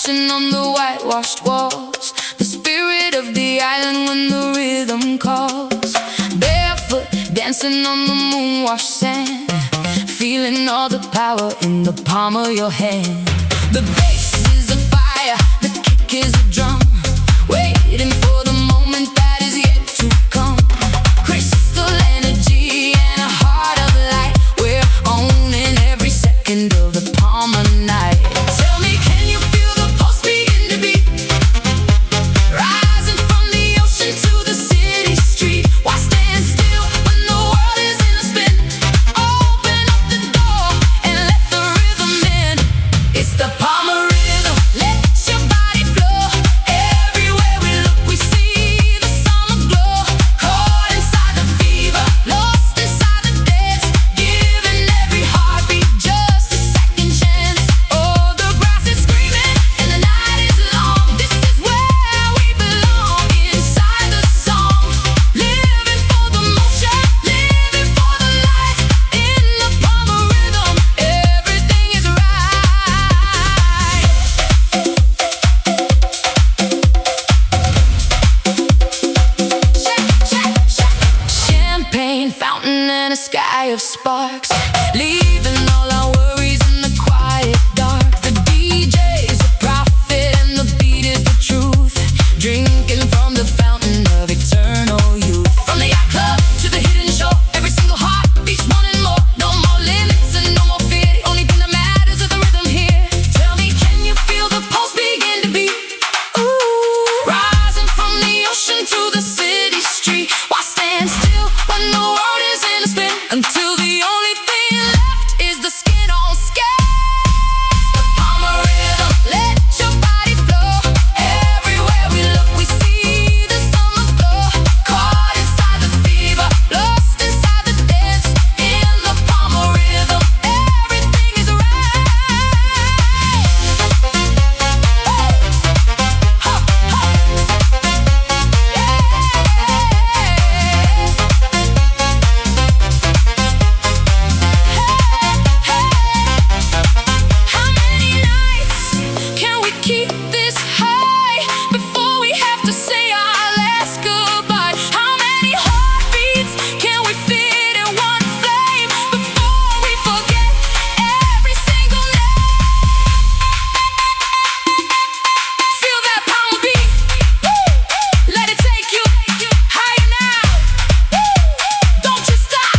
dancing on the whitewashed walls, the spirit of the island when the rhythm calls. Barefoot, dancing on the moon-washed sand, feeling all the power in the palm of your hand. The bass is a fire, the kick is a drum, waiting for the moment that is yet to come. Crystal energy and a heart of light, we're owning every second of the palm of night. Tell me, can you feel the pulse begin to beat? Rising from the ocean to the city street. Why stand still when the world is in a spin? Open up the door and let the rhythm in. It's the palm of rhythm. Let your body flow. Everywhere we look, we see the summer glow. Caught inside the fever, lost inside the dance, giving every heartbeat just a second chance. Oh, the grass is screaming and the night is long. This is where we belong, inside the song. Living for the motion, living for the light. In the palm of rhythm, everything is right. Champagne fountain and a sky of sparks, leaving all our worries in the quiet dark. The DJ's a prophet and the beat is the truth, drinking from the fountain of eternal youth. From the yacht club to the hidden shore, every single heart beats wanting more. No more limits and no more fear, the only thing that matters is the rhythm here. Tell me, can you feel the pulse begin to beat? Ooh, rising from the ocean to the city street. Why stand still when the world is in a spin? Until the only thing left is the skin on skin. The palm of rhythm, let your body flow. Everywhere we look, we see the summer glow. Caught inside the fever, lost inside the dance. In the palm of rhythm, everything is right. How many nights can we keep this high before we have to say our last goodbye? How many heartbeats can we fit in one flame before we forget every single name? Feel that power beat. Let it take you higher now. Don't you stop.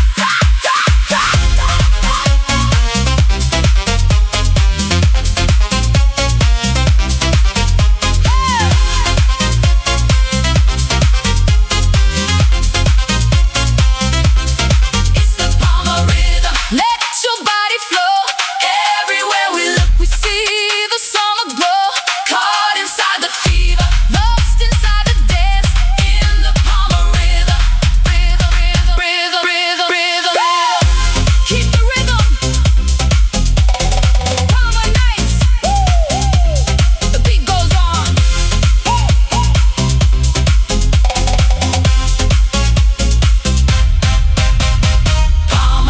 It's the palm of rhythm. Let your body flow. Everywhere we look, we see the summer glow. Caught inside the fever, lost inside the dance. In the palm of rhythm, rhythm, rhythm, rhythm, rhythm, rhythm. Keep the rhythm. Palm of nights. The beat goes on. Palm.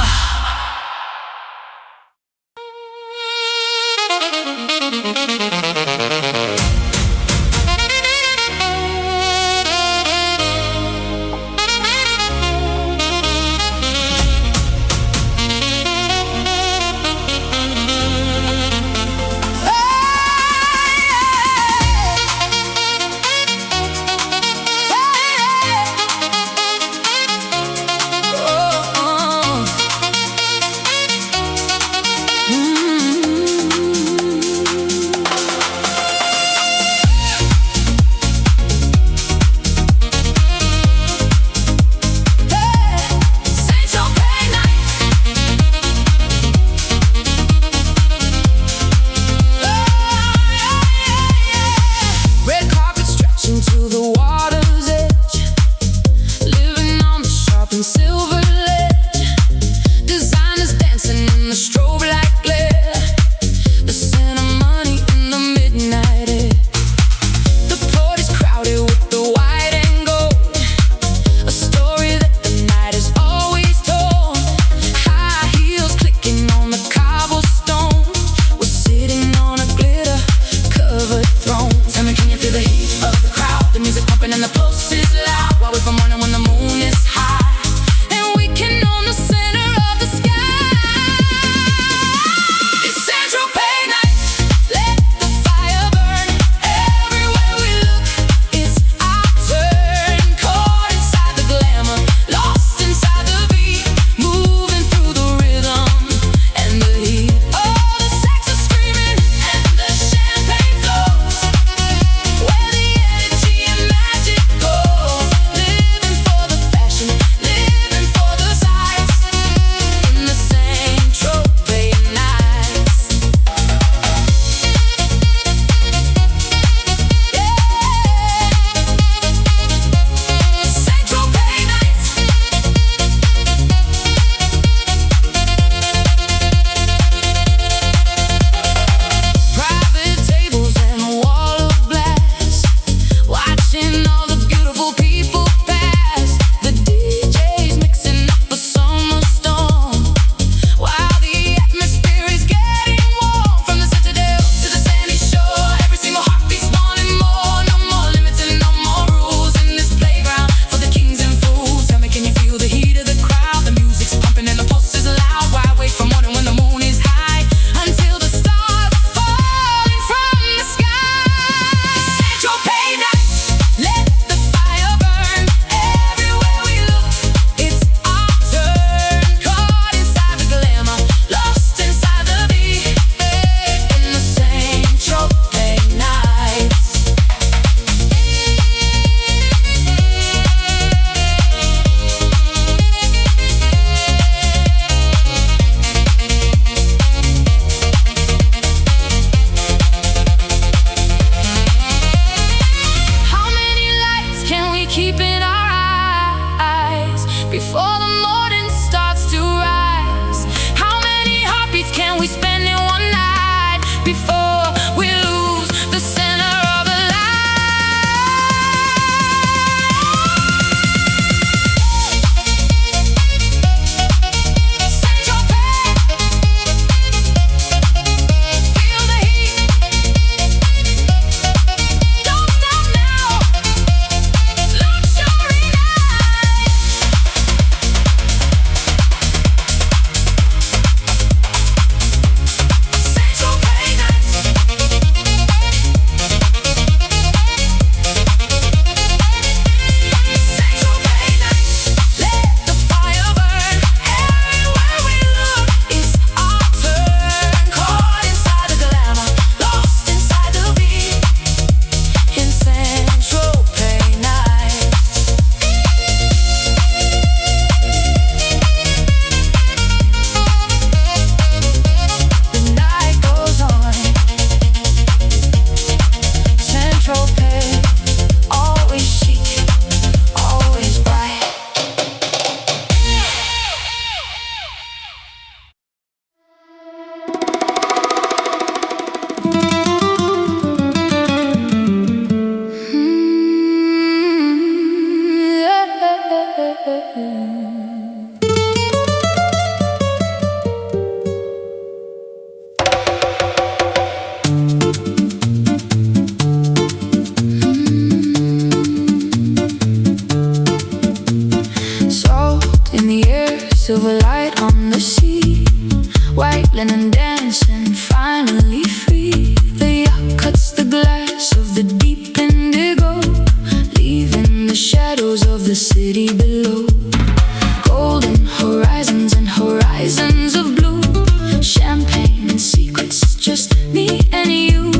just me and you.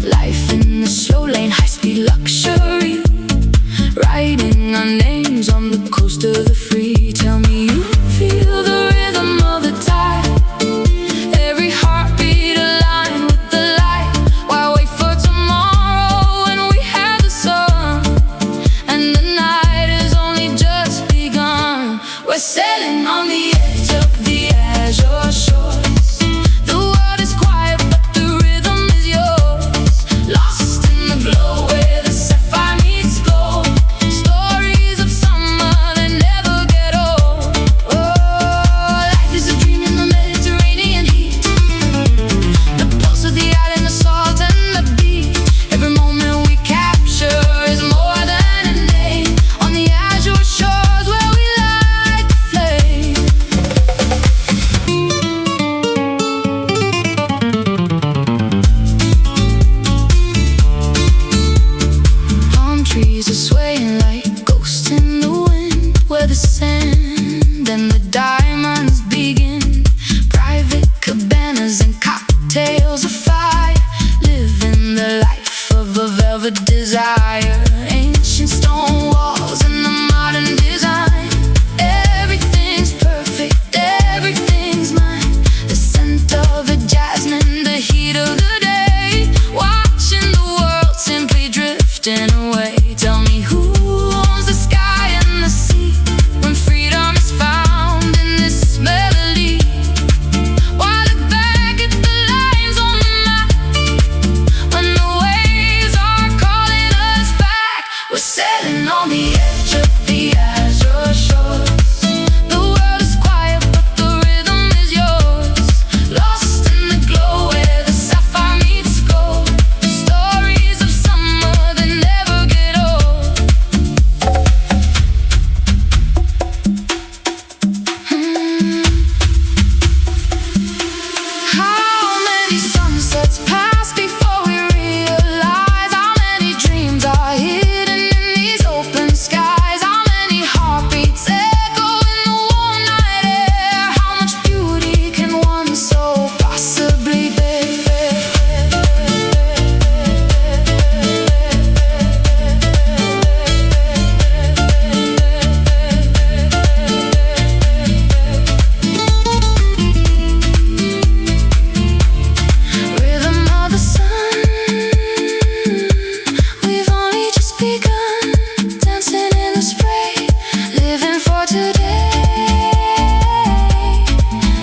Life in the slow lane, high-speed luxury, writing our names on the coast of the free. Tell me you feel the rhythm of the tide, every heartbeat aligned with the light. Why wait for tomorrow when we have the sun, and the night has only just begun? We're sailing on the edge of the azure shores. The world is quiet but the rhythm is yours, lost in the glow where the sapphire meets gold. Stories of summer that never get old. Oh, life is a dream in the Mediterranean heat, the pulse of the island, the salt and the beat. Every moment we capture is more than a name, on the azure shores where we light the flame. Palm trees are swaying like ghosts in the wind, where the sand and the diamonds begin. Private cabanas and cocktails of fire, living the life of a velvet desire. Ancient stone walls and the modern design, everything's perfect, everything's mine. The scent of the jasmine, the heat of the day, watching the world simply drifting away. Tell me who owns the sky and the sea, when freedom is found in this melody. Why look back at the lines on the map, when the waves are calling us back? We're sailing on the edge of the azure shores. The world is quiet but the rhythm is yours, lost in the glow where the sapphire meets gold. Stories of summer that never get old. How many sunsets pass before we realize how many dreams are hidden in these open skies? How many heartbeats echo in the warm night air? How much beauty can one soul possibly bear? Rhythm of the sun, we've only just begun, dancing in the spray, living for today,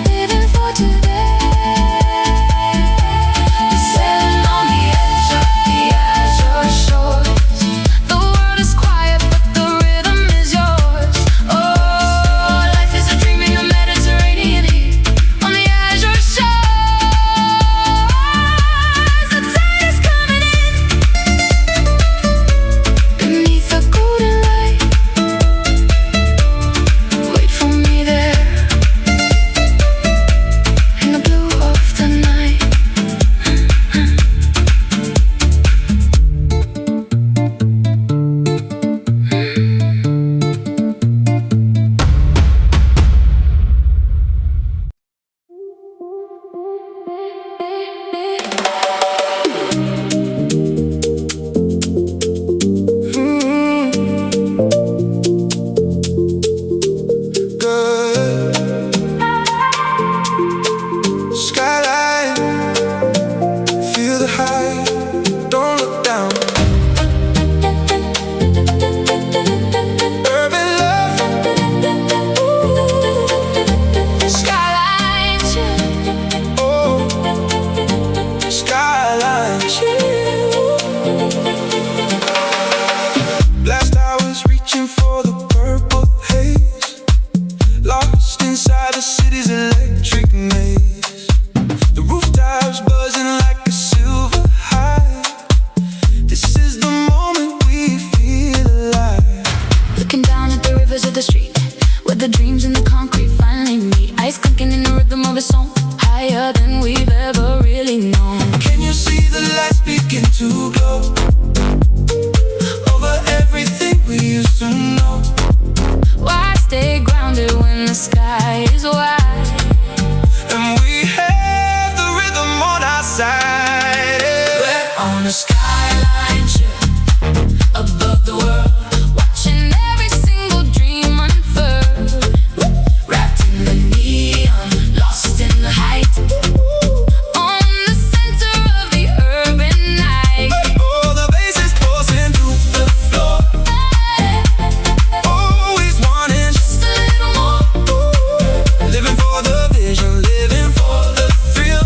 living for today. Sailing on the edge of the azure shores. The world is quiet but the rhythm is yours. Oh, life is a dream in the Mediterranean heat, on the azure shores. The tide is coming in, beneath the golden light. Wait for me there, in the blue of the night. Good skyline, feel the high, don't look down. Urban love, Skylines, oh, skyline. Last I was reaching for the purple haze, lost inside the city's electric maze. The rooftops buzzing like a silver hive. This is the moment we feel alive. looking down at the rivers of the street, where the dreams and the concrete finally meet. Ice clinking in the rhythm of a song, higher than we've ever really known. Can you see the lights begin to glow over everything we used to know? Why stay grounded when the sky is wide? And we have the rhythm on our side. We're on a skyline ship above the world, watching every single dream unfurl. Wrapped in the neon, lost in the height, on the center of the urban night. Oh, the bass is pulsing through the floor, always wanting Just a little more, living for the vision, living for the thrill.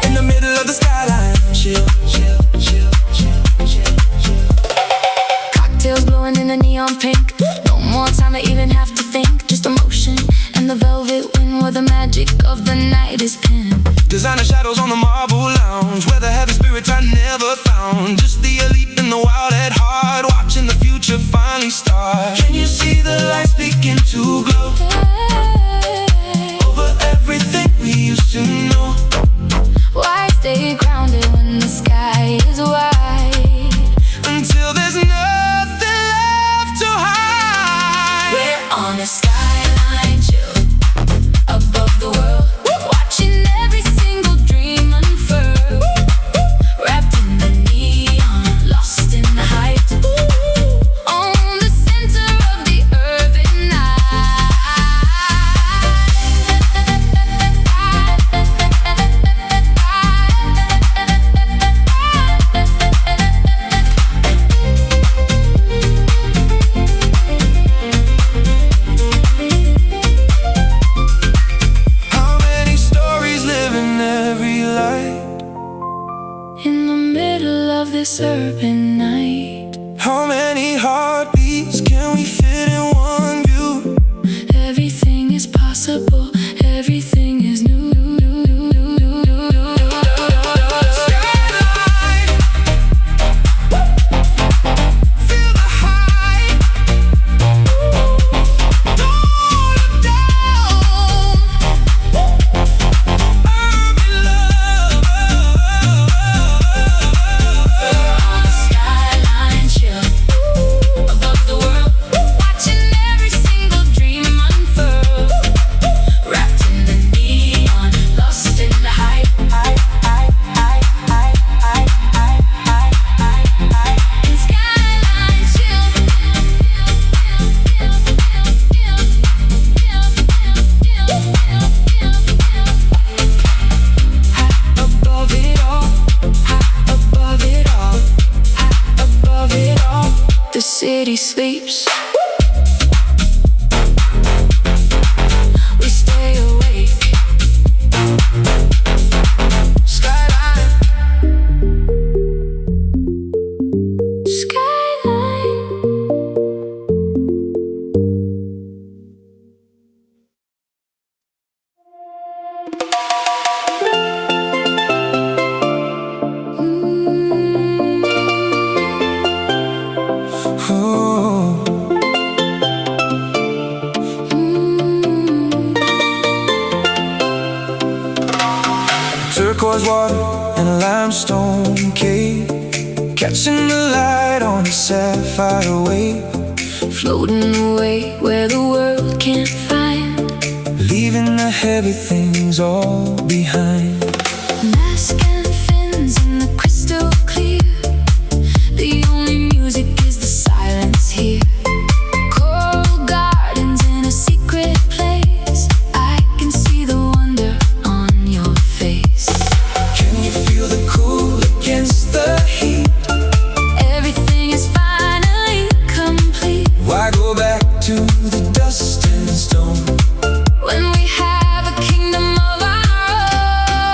In the middle of the skyline, chill, chill, chill, chill, chill, chill. cocktails glowing in the neon pink. No more time to even have to think, just emotion and the velvet wind where the magic of the night is pinned. Designer shadows on the marble lounge, where the heavy spirits I never found. Just the elite and the wild at heart, watching the future finally start. Can you see the lights begin to glow over everything we used to know? Why stay grounded when the sky is wide? Until there's nothing left to hide. We're on a skyline chill above the world, watching every single dream unfurl. Wrapped in the neon, lost in the height, on the center of the urban night. How many stories live in every light? In the middle of this urban night, How many heartbeats can we fit in one view? everything is possible, everything is new. Skyline, feel the height. Don't look down. Urban love. On a skyline chill above the world, watching every single dream unfurl. Wrapped in the neon, lost in the hype. In skyline chill. High above it all, high above it all, high above it all. The city sleeps, we stay awake. Skyline, skyline. Oh. Turquoise water and a limestone cave, catching the light on a sapphire wave, Floating away where the world can't find. leaving the heavy things all behind. Mask and fins in the crystal clear. The only music is the silence here. Coral gardens in a secret place. I can see the wonder on your face. Can you feel the cool against the heat? Everything is finally complete Why go back to the dust and stone? when we have a kingdom of our own.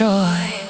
destroy.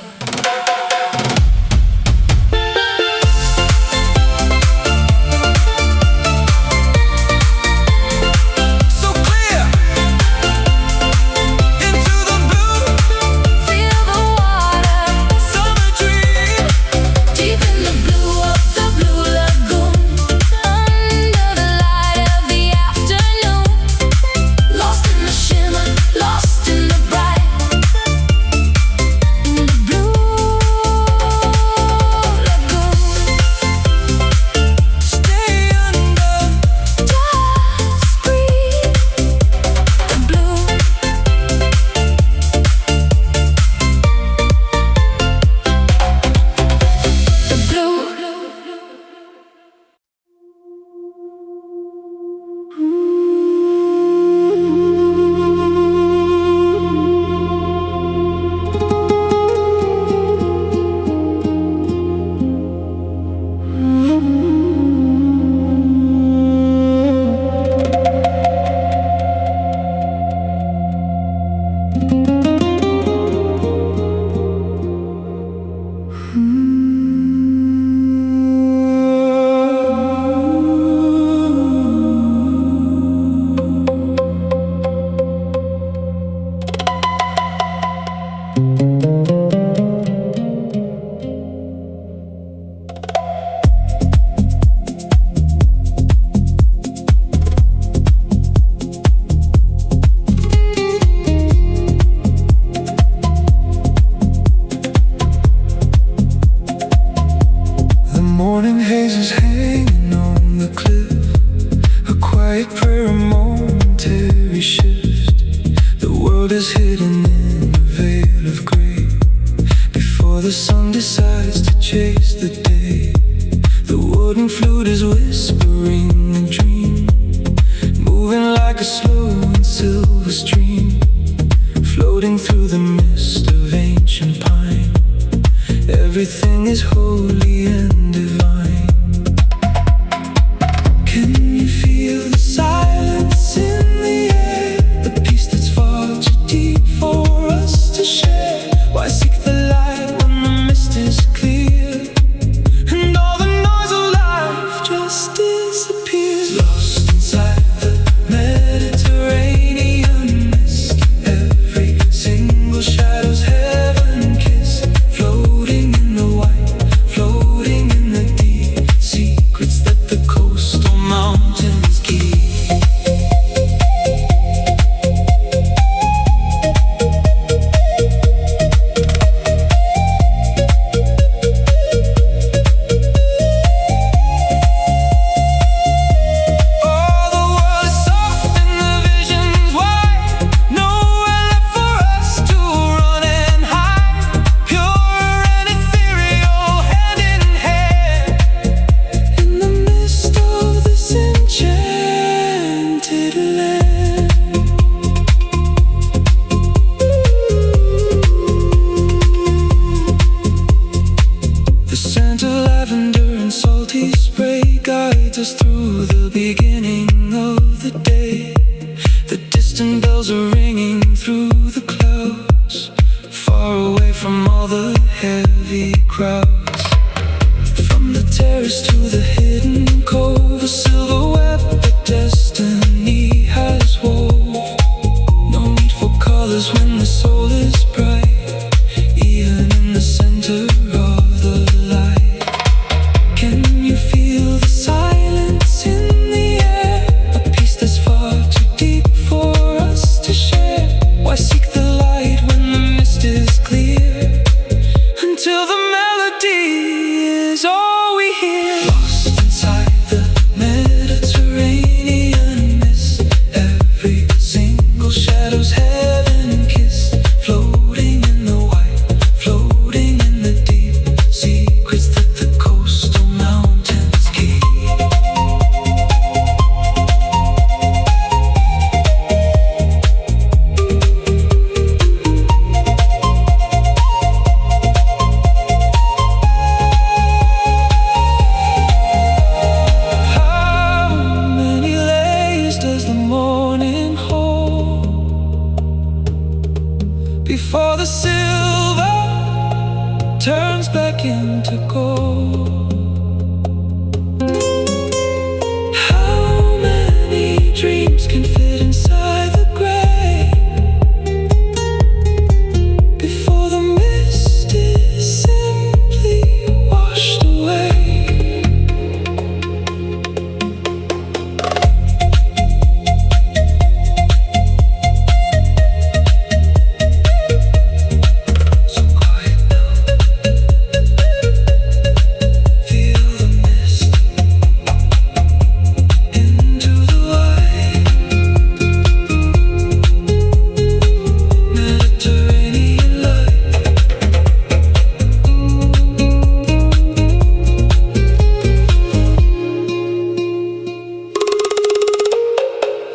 Lost inside the Mediterranean.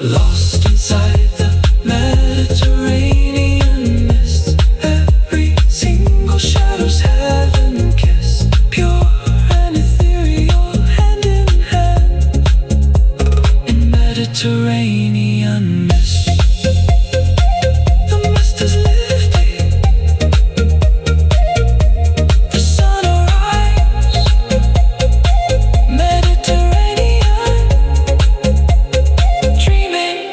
Lost inside the Mediterranean mist, every single shadow's heaven kissed, pure and ethereal, hand in hand in Mediterranean mist. The mist is lifting, the sun arrives, Mediterranean, dreaming.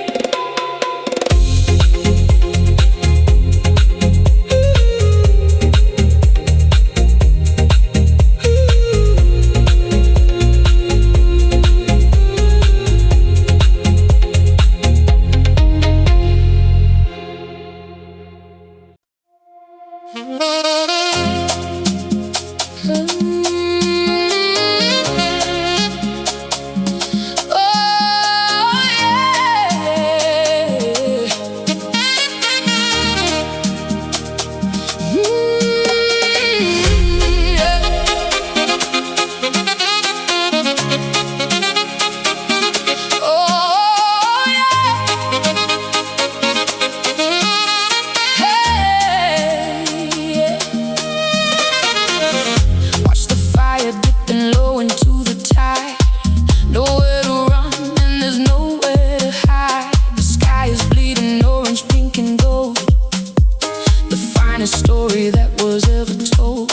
Story that was ever told.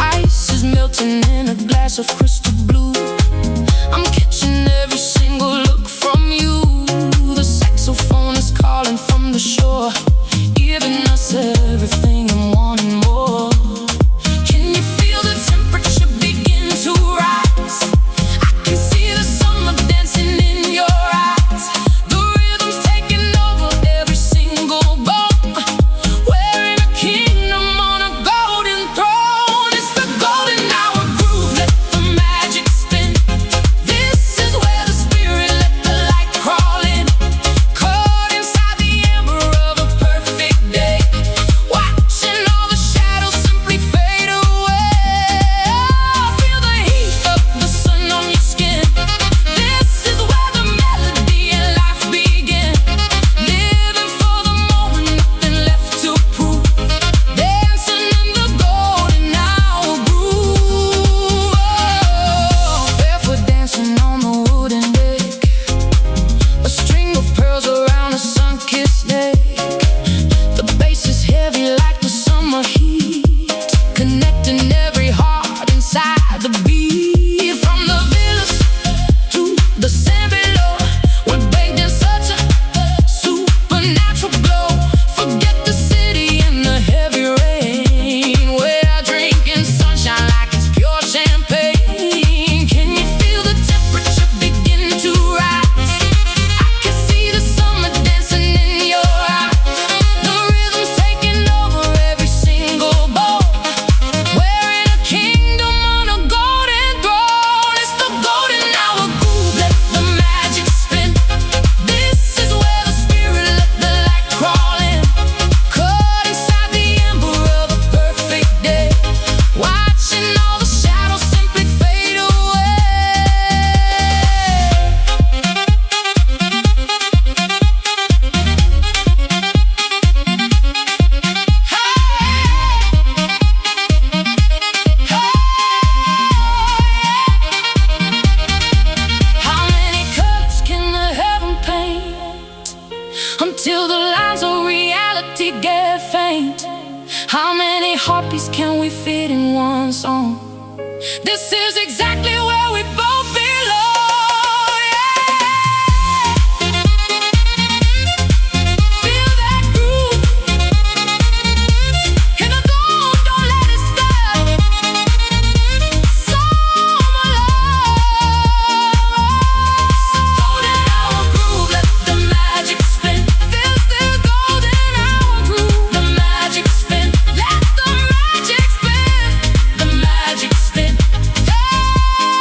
Ice is melting in a glass of crystal blue. I'm catching every single look from you. The saxophone is calling from the shore, giving us everything and wanting more. Can you feel the temperature begin to rise? I can see the summer dancing in your eyes. The rhythm's taking over every single bone. Kingdom on a golden throne. It's the golden hour groove. Let the magic spin. This is where the spirit let the light crawl in. Caught inside the amber of a perfect day, watching all the shadows simply fade away. Feel the heat of the sun on your skin. This is where the melody and life begin. Living for the moment, nothing left to prove. Dancing in the golden hour groove. Barefoot dancing on the wooden deck, a string of pearls around a sun-kissed neck. The bass is heavy like the summer heat, connecting every heart inside the beat. From the villas to the sand below, we're bathed in such a supernatural glow. Forget the city and the heavy rain. We're drinking sunshine like it's pure champagne. Can you feel the temperature begin to rise? I can see the summer dancing in your eyes. The rhythm's taking over every single bone. We're in a kingdom on a golden throne. It's the golden hour groove. Let the magic spin. This is where the spirit let the light crawl in. Caught inside the amber of a perfect day, watching all the shadows simply fade away. How many colors can the heaven paint until the lines of reality get faint? How many heartbeats can we fit in one song? This is exactly where we both belong. Yeah. Feel that groove in the dawn, don't let it stop. Summer love. Golden hour groove, let the magic spin. This is golden hour groove. The magic spin, let the magic spin. The magic spin. Hey.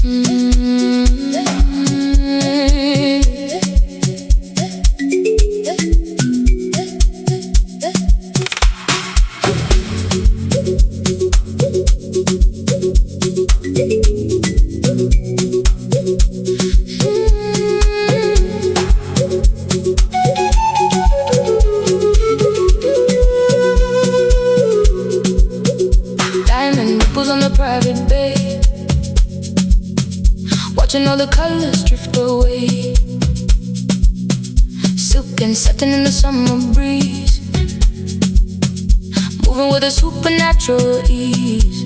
Diamond ripples on the private bay, watching all the colors drift away. Silk and satin in the summer breeze, moving with a supernatural ease.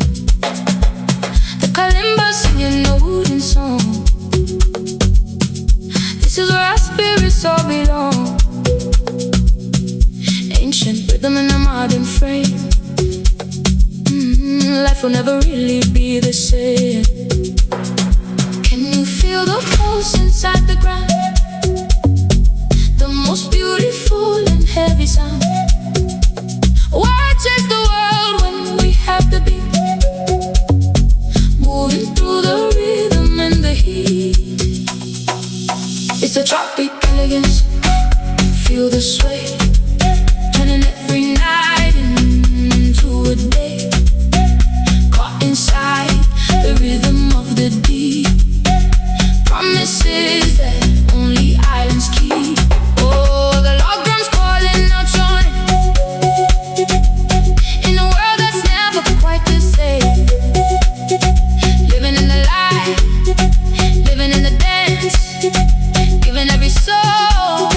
The kalimba singing note in song. This is where our spirits all belong. Ancient rhythm in a modern frame. Life will never really be the same. Can you feel the pulse inside the ground? The most beautiful and heavy sound. Why chase the world when we have the beat? Moving through the rhythm and the heat. It's a tropic elegance. Feel the sway, turning every night into a day. Caught inside the rhythm of the deep. Promises that only islands keep. Oh, the log drums calling out your name. In a world that's never quite the same. Living in the light, living in the dance, giving every soul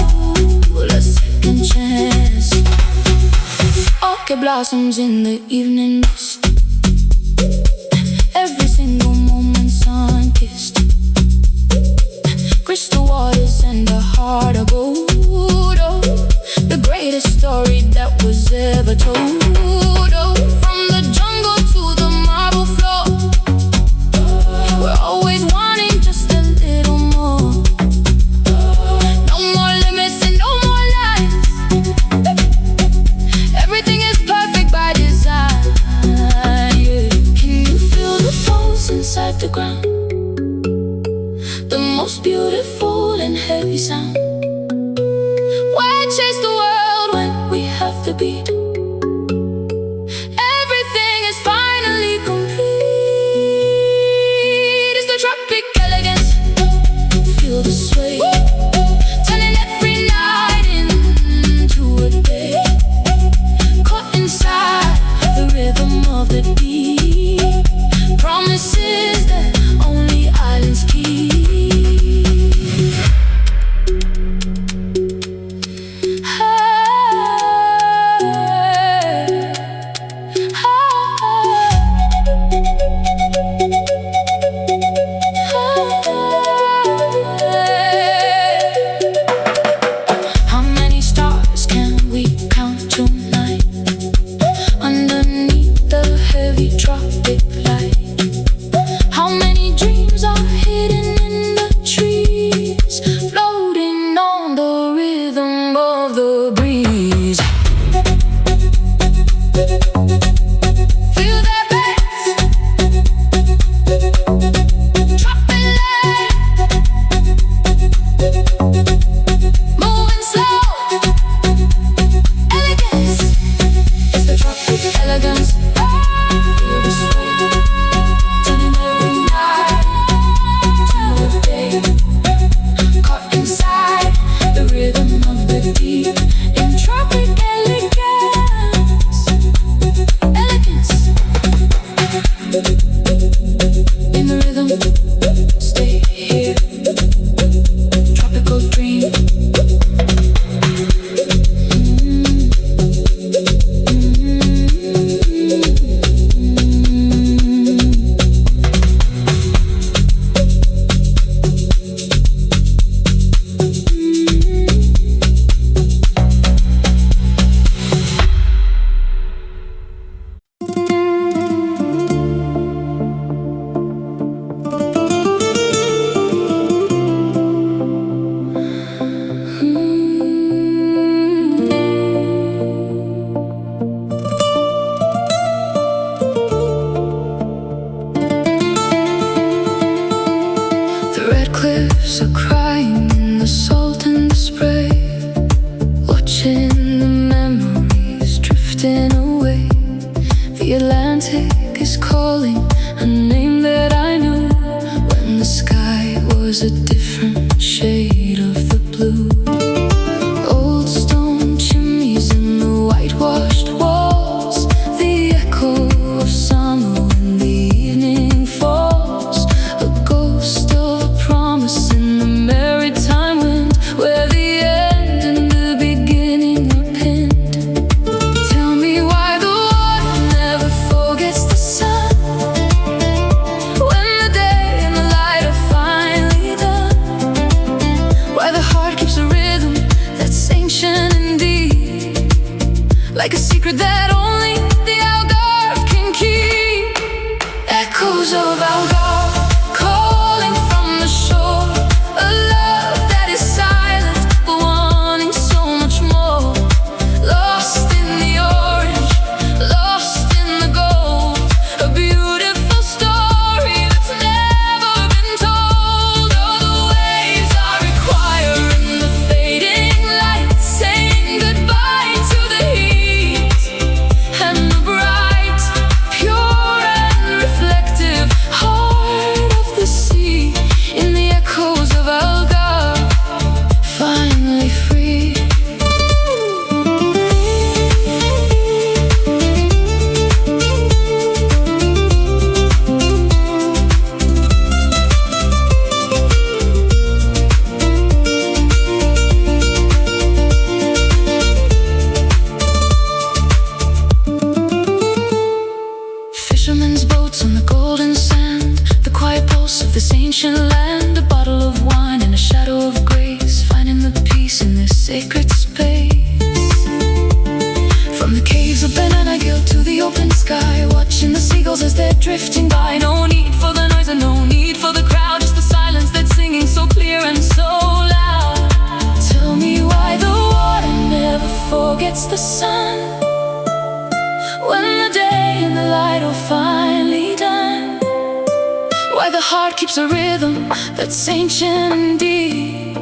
a second chance. Orchid blossoms in the evening mist, every single moment sun-kissed. Crystal waters and a heart of gold. Oh, the greatest story that was ever told. Oh, from the jungle to the marble floor, we're always wanting just a little more. No more limits and no more lines. Everything is perfect by design. Yeah. Can you feel the pulse inside the ground? The most beautiful and heavy sound. Why chase the world when we have the beat? Everything is finally complete. It's the tropic elegance. Feel the sway, turning every night into a day. Caught inside the rhythm of the deep. Promises that only islands keep. Ah. red cliffs are crying in the salt and the spray, watching the memories drifting away. The Atlantic is calling a name that I knew when the sky was a different shade of the blue. Old stone chimneys and the whitewashed walls, the echo of summer when the evening falls, a ghost of a promise in the maritime wind, where the end and the beginning are pinned. Tell me why the water never forgets the sun, when the day and the light are finally done. Why the heart keeps a rhythm that's ancient indeed, like a secret that only the Algarve can keep. Echoes of Algarve calling from the shore, a love that is silent but wanting so much more. Lost in the orange, lost in the gold, a beautiful story that's never been told. All the waves are requiring the fading light, saying goodbye to the heat and the bright, pure and reflective heart of the sea. In the echoes of Algarve, finally free. Fishermen's boats on the golden sand, the quiet pulse of this ancient land, a bottle of wine and a shadow of grace, finding the peace in this sacred space. From the caves of Benanagil to the open sky, watching the seagulls as they're drifting by. No need for the noise and no need for the crowd, just the silence that's singing so clear and so loud. Tell me why the water never forgets the sun, when the day and the light are finally done. Why the heart keeps a rhythm that's ancient and deep,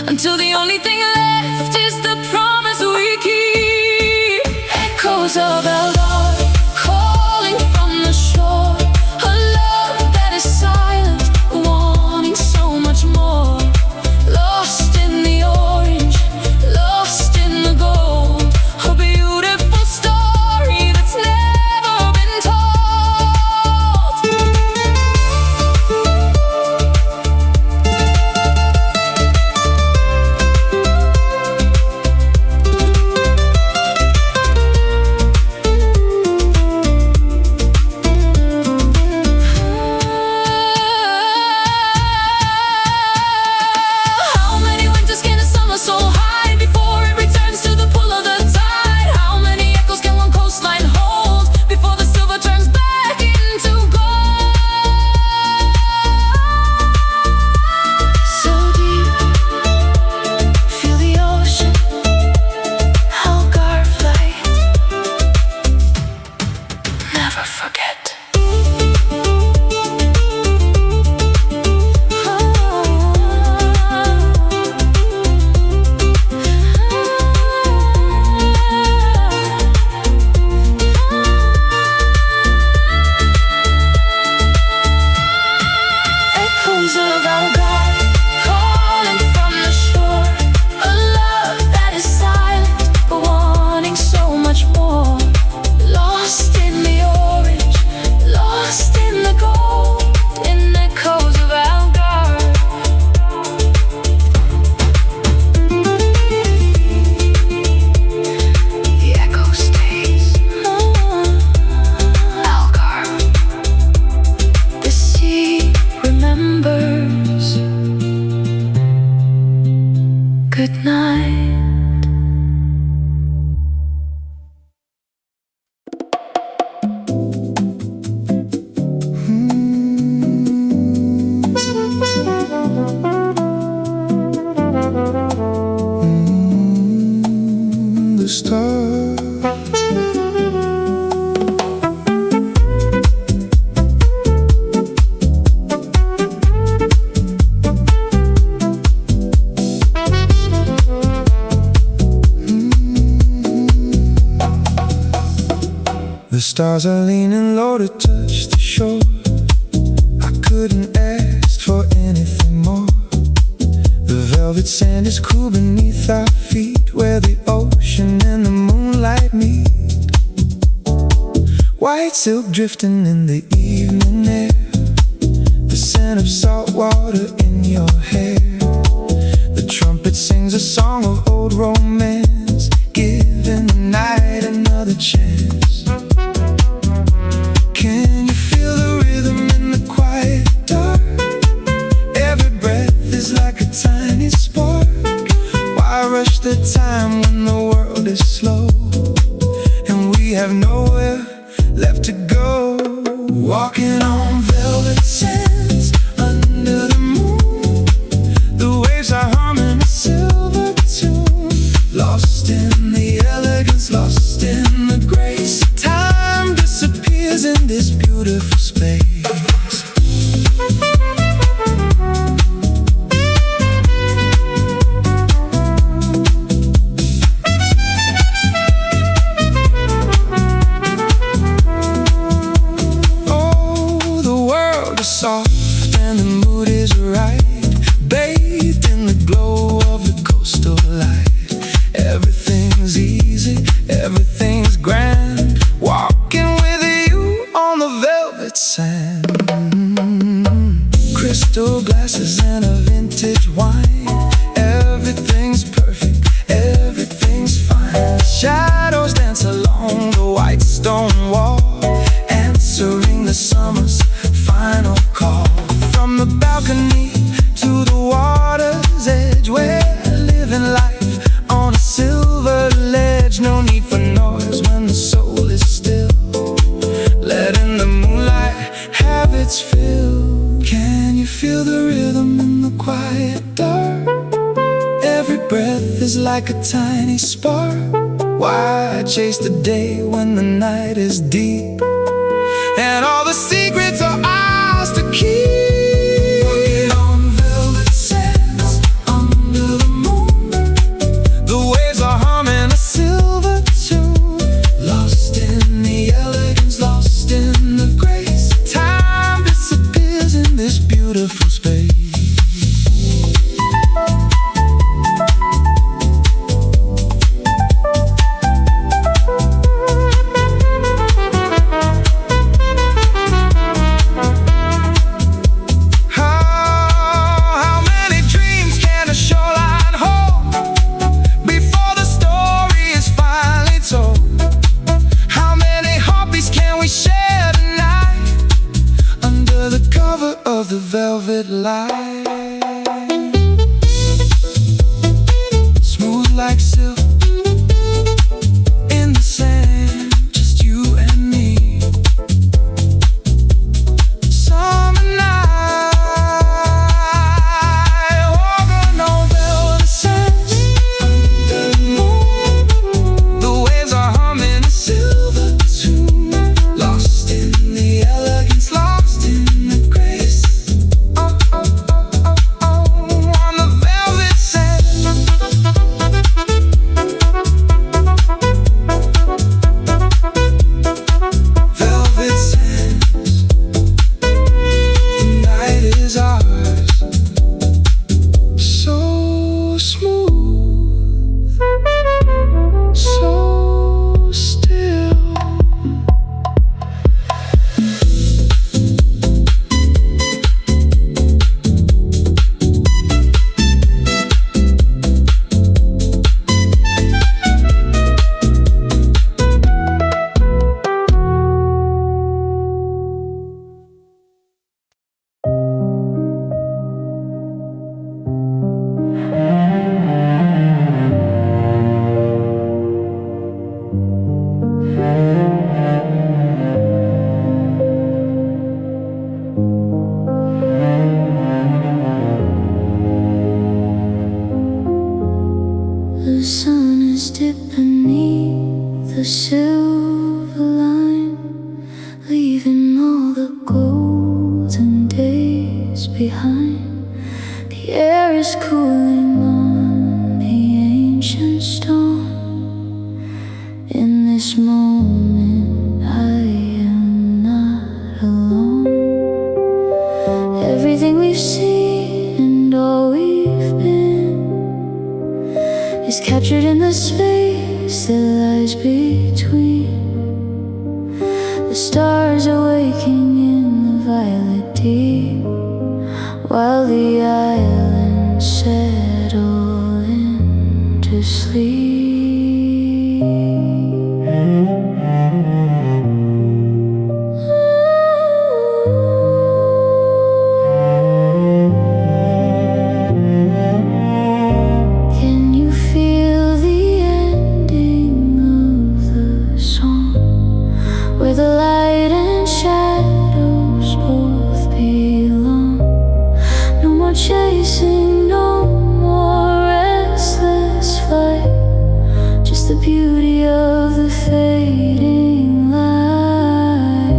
until the only thing left is the promise we keep. Echoes of Algarve calling from the shore, a love that is silent, wanting so much more. Lost in the orange, lost in the gold, a beautiful story that's never been told. The stars are leaning low to touch the shore. I couldn't ask for anything more. The velvet sand is cool beneath our feet, where the ocean and the moonlight meet. White silk drifting in the evening air, the scent of salt water in your hair. The trumpet sings a song of old romance, giving the night another chance. Can you feel the rhythm in the quiet dark? Every breath is like a tiny spark. Why rush the time when the world is slow and we have nowhere left to go? Walking on velvet sands under the moon, the waves are humming a silver tune. Lost in the elegance, lost in the grace. Time disappears in this beautiful space. Soft and the mood is right, bathed in the glow of the coastal light. Everything's easy, everything's grand, walking with you on the velvet sand. Crystal glasses and a vintage wine. Everything's perfect, everything's fine. Shadows dance along the white stone wall, answering the summer's final call. From the balcony to the water's edge, we're living life on a silver ledge. No need for noise when the soul is still, letting the moonlight have its fill. Can you feel the rhythm in the quiet dark? Every breath is like a tiny spark. Why chase the day when the night is deep and all the secrets are ours to keep? Walking on velvet sands under the moon, the waves are humming a silver tune. Lost in the elegance, lost in the grace. Time disappears in this beautiful space. Of the velvet light, smooth like silk in the sand, just you and me. Summer night, walking on velvet sands under the moon, the waves are humming a silver tune. Lost in the elegance, lost in the grace. the silver line, leaving all the golden days behind. The air is cooling on the ancient stone. In this moment I and all we've been is captured in the space that lies between. The stars are waking in the violet deep, while the islands settle into sleep. Can you feel the ending of the song, where the light and shadows both belong? No more chasing, no more restless flight, just the beauty of the fading light.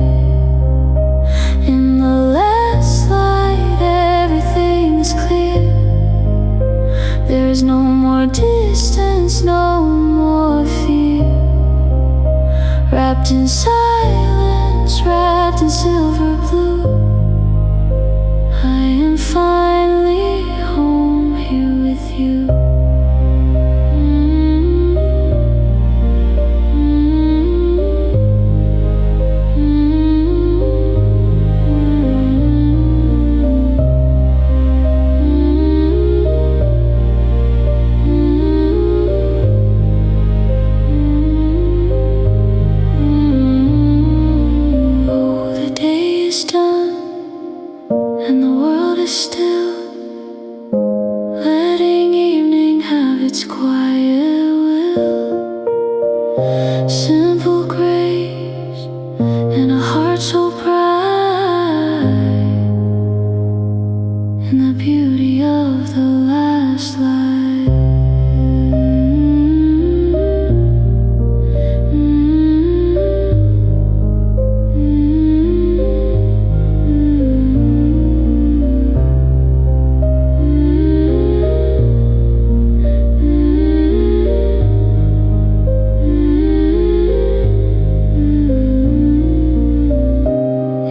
In the last light, everything is clear. There is no more distance, no more fear. Wrapped in silence, wrapped in silver blue, I am finally home here with you. Oh, the day is done and the world is still, letting evening have its quiet will. Simple grace and a heart so bright, in the beauty of the last light.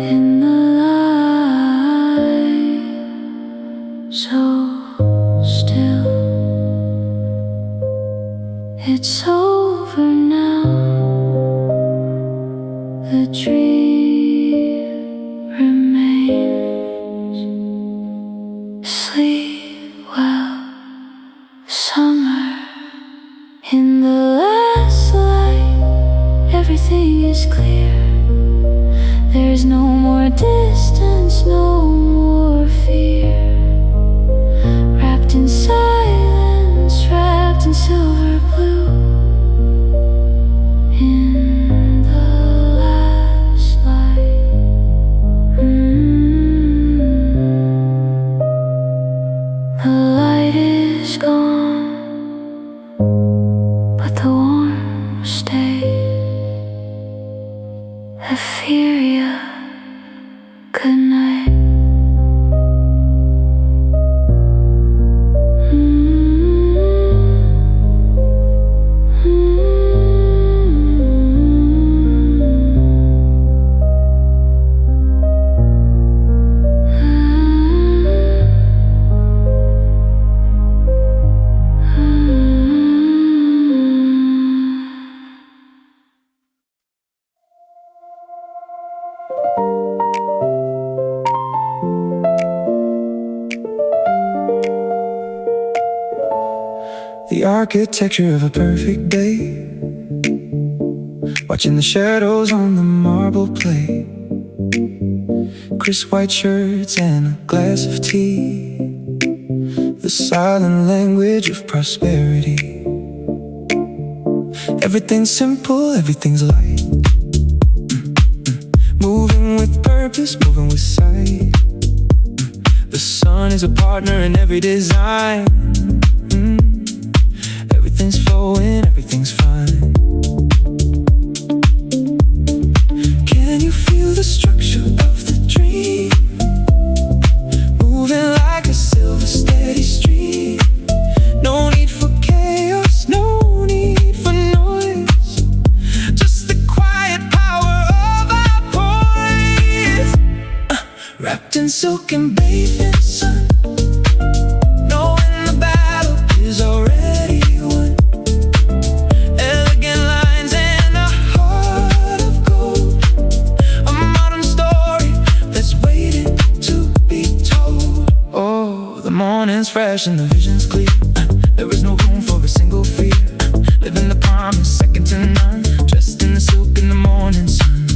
In the light, so still, it's over now. The dream remains. Sleep well, summer. In the last light, everything is clear. There's no more distance, no more fear. Wrapped in silence, wrapped in silver blue, in the last light. The light is gone, but the warmth stays. ETHEREAL, good night. The architecture of a perfect day, watching the shadows on the marble plate. Crisp white shirts and a glass of tea, the silent language of prosperity. Everything's simple, everything's light. Moving with purpose, moving with sight. The sun is a partner in every design. Everything's flowing, everything's fine. Can you feel the structure of the dream? Moving like a silver steady stream. No need for chaos, no need for noise. Just the quiet power of our poise. Wrapped in silk and bathed in sun. morning's fresh and the vision's clear. There is no room for a single fear. Living the promise, second to none. Dressed in the silk in the morning sun.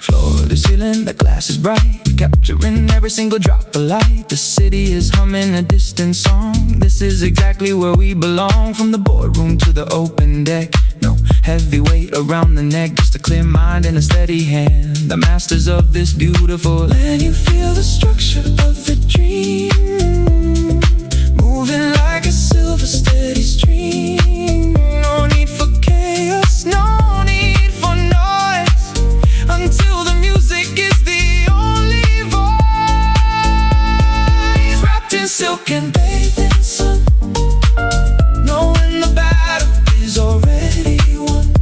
Floor to ceiling, the glass is bright, capturing every single drop of light. The city is humming a distant song. This is exactly where we belong. From the boardroom to the open deck, no heavy weight around the neck, just a clear mind and a steady hand. The masters of this beautiful land. You feel the structure of the dream, moving like a silver steady stream. No need for chaos, no need for noise, until the music is the only voice. Wrapped in silk and bathed in sun, knowing the battle is already won.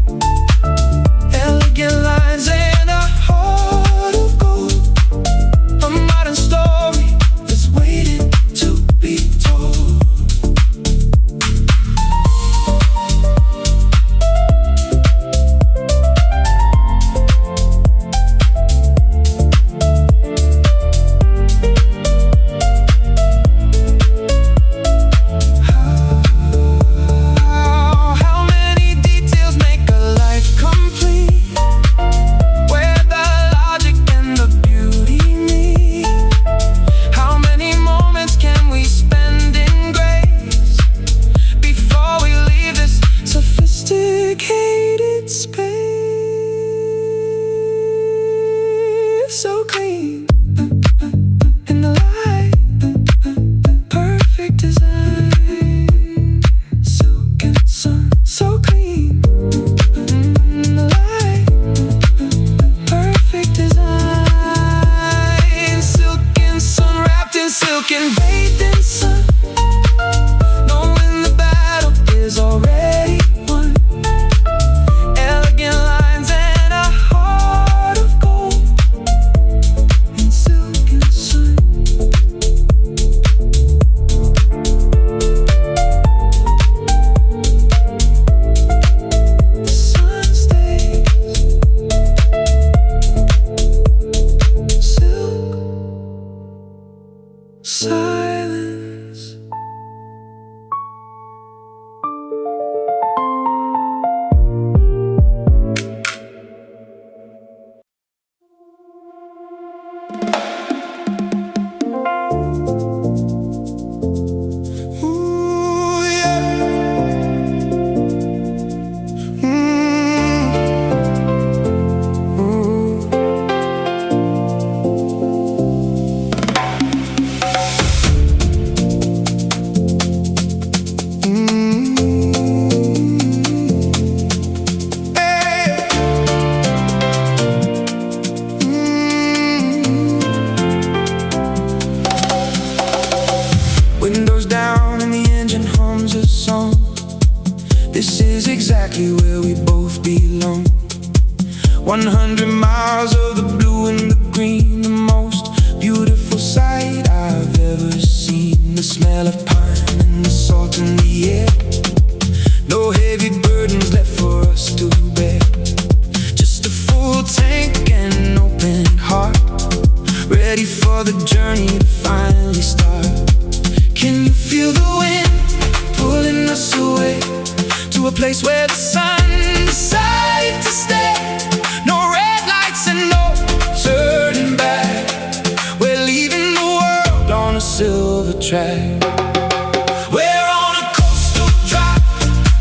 Elegant lines and a heart of gold, a modern story that's waiting to be told. So clean in the light, perfect design. Silk and sun, so clean in the light, perfect design. Silk and sun, wrapped in silk and bathed in sun, knowing the battle is already won. Elegant lines and a heart of gold. Silence. Ooh, yeah. Windows down and the engine hums a song. This is exactly where we both belong. 100 miles of the blue and the green, the most beautiful sight I've ever seen. The smell of pine and the salt in the air. No heavy burdens left for us to bear. Just a full tank and an open heart, ready for the journey to finally start. Can you feel the wind pulling us away to a place where the sun decided to stay? No red lights and no turning back. We're leaving the world on a silver track. We're on a coastal drive,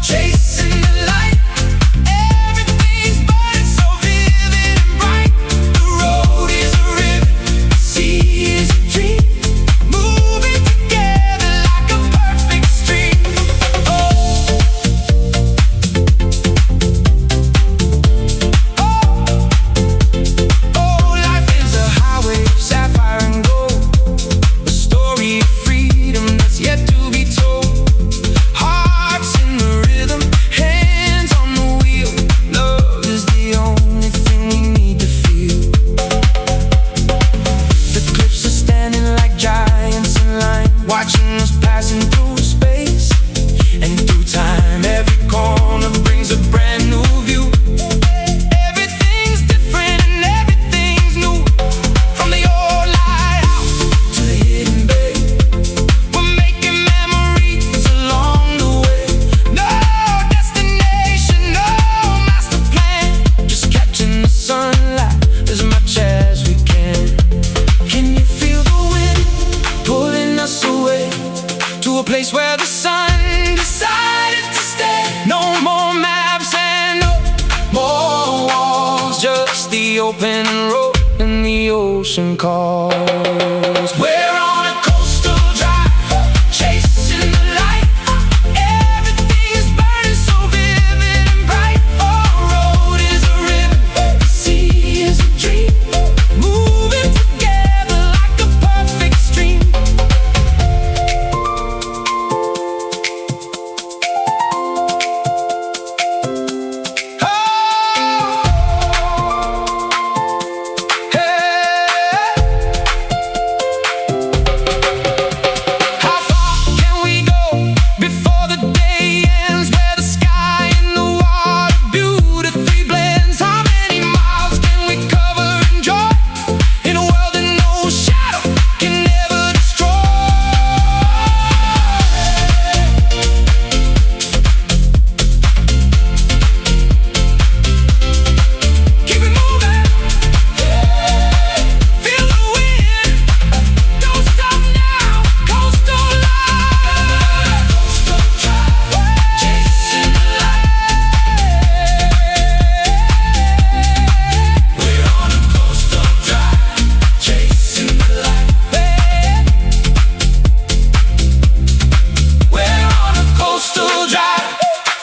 chasing the light. Everything's burning so vivid and bright. The road is a river, the sea is a dream, moving together like a perfect stream. Oh, life is a highway of sapphire and gold, a story of freedom that's yet to be told. Hearts in the rhythm, hands on the wheel. Love is the only thing we need to feel. The cliffs are standing like giants in line, watching us passing through space and through time. Every corner brings a brand new view. Everything's different and everything's new, from the old lighthouse to the hidden bay. to a place where the sun decided to stay. No more maps and no more walls, just the open road and the ocean calls. We're on a coastal drive, chasing the light. Everything is burning so vivid and bright. Our road is a ribbon, the sea is a dream, moving together like a perfect stream.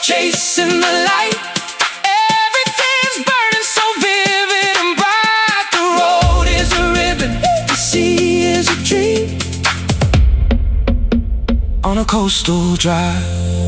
Chasing the light, everything's burning so vivid and bright. The road is a ribbon, the sea is a dream. On a coastal drive.